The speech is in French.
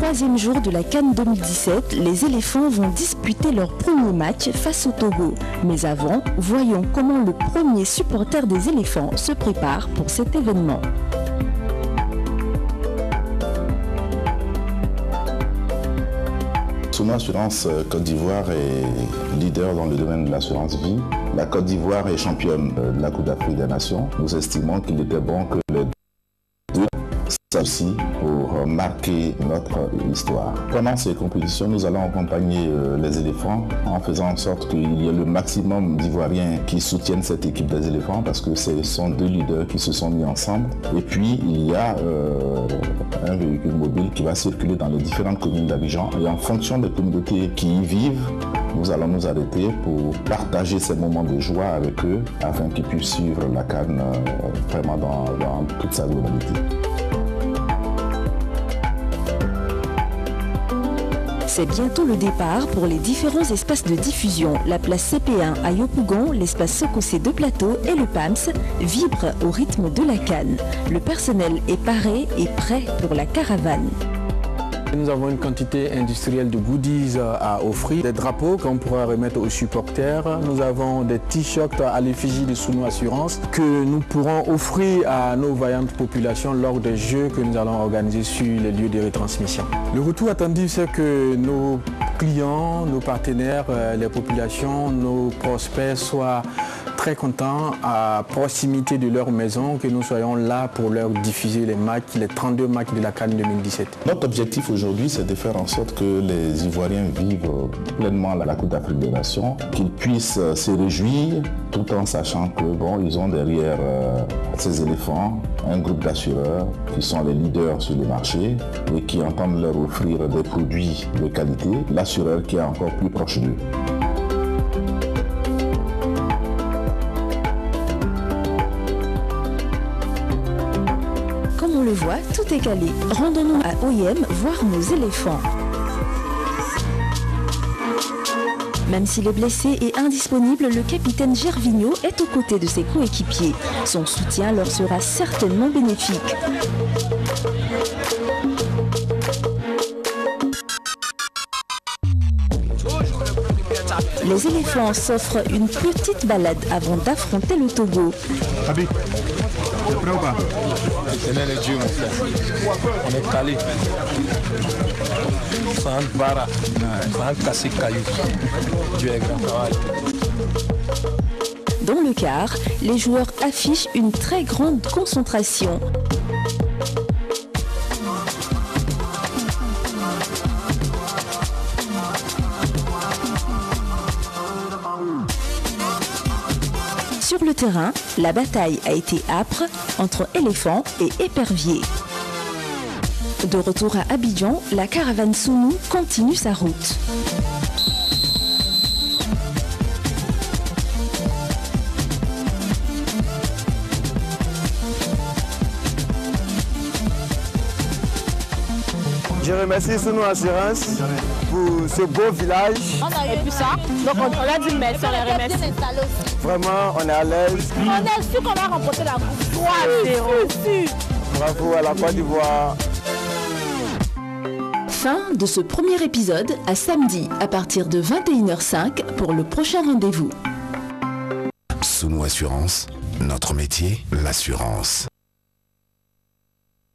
troisième jour de la CAN 2017, les éléphants vont disputer leur premier match face au Togo. Mais avant, voyons comment le premier supporter des éléphants se prépare pour cet événement. Sono Assurance Côte d'Ivoire est leader dans le domaine de l'assurance vie. La Côte d'Ivoire est championne de la Coupe d'Afrique des Nations. Nous estimons qu'il était bon que les deux s'associent pour marquer notre histoire. Pendant ces compétitions, nous allons accompagner les éléphants en faisant en sorte qu'il y ait le maximum d'Ivoiriens qui soutiennent cette équipe des éléphants parce que ce sont deux leaders qui se sont mis ensemble. Et puis, il y a un véhicule mobile qui va circuler dans les différentes communes d'Abidjan et en fonction des communautés qui y vivent, nous allons nous arrêter pour partager ces moments de joie avec eux afin qu'ils puissent suivre la CAN vraiment dans toute sa globalité. C'est bientôt le départ pour les différents espaces de diffusion. La place CP1 à Yopougon, l'espace Sokosé de Plateau et le PAMS vibrent au rythme de la CAN. Le personnel est paré et prêt pour la caravane. Nous avons une quantité industrielle de goodies à offrir, des drapeaux qu'on pourra remettre aux supporters. Nous avons des t-shirts à l'effigie de Sono Assurance que nous pourrons offrir à nos vaillantes populations lors des jeux que nous allons organiser sur les lieux de retransmission. Le retour attendu, c'est que nos clients, nos partenaires, les populations, nos prospects soient très contents à proximité de leur maison, que nous soyons là pour leur diffuser les matchs, les 32 matchs de la CAN 2017. Notre objectif aujourd'hui, c'est de faire en sorte que les Ivoiriens vivent pleinement la Coupe d'Afrique des Nations, qu'ils puissent se réjouir tout en sachant que ils ont derrière ces éléphants un groupe d'assureurs qui sont les leaders sur le marché et qui entendent leur offrir des produits de qualité, l'assureur qui est encore plus proche d'eux. Comme on le voit, tout est calé. Rendons-nous à Oyem voir nos éléphants. Même s'il est blessé et indisponible, le capitaine Gervinho est aux côtés de ses coéquipiers. Son soutien leur sera certainement bénéfique. Les éléphants s'offrent une petite balade avant d'affronter le Togo. Habib, t'es prêt ou pas? Tenez les dieux, mon frère. On est calé. Sans bara, sans casser caillou. Dieu est grand travail. Dans le quart, les joueurs affichent une très grande concentration. Sur le terrain, la bataille a été âpre entre éléphants et éperviers. De retour à Abidjan, la caravane Sono continue sa route. Je remercie Sono Assurance pour ce beau village. Et puis ça, donc on a dit merci, on les remercie. Vraiment, on est à l'aise. On est sûr qu'on va remporter la coupe 3-0. Bravo à la Côte d'Ivoire. Fin de ce premier épisode, à samedi à partir de 21h05 pour le prochain rendez-vous. Sono Assurance, notre métier, l'assurance.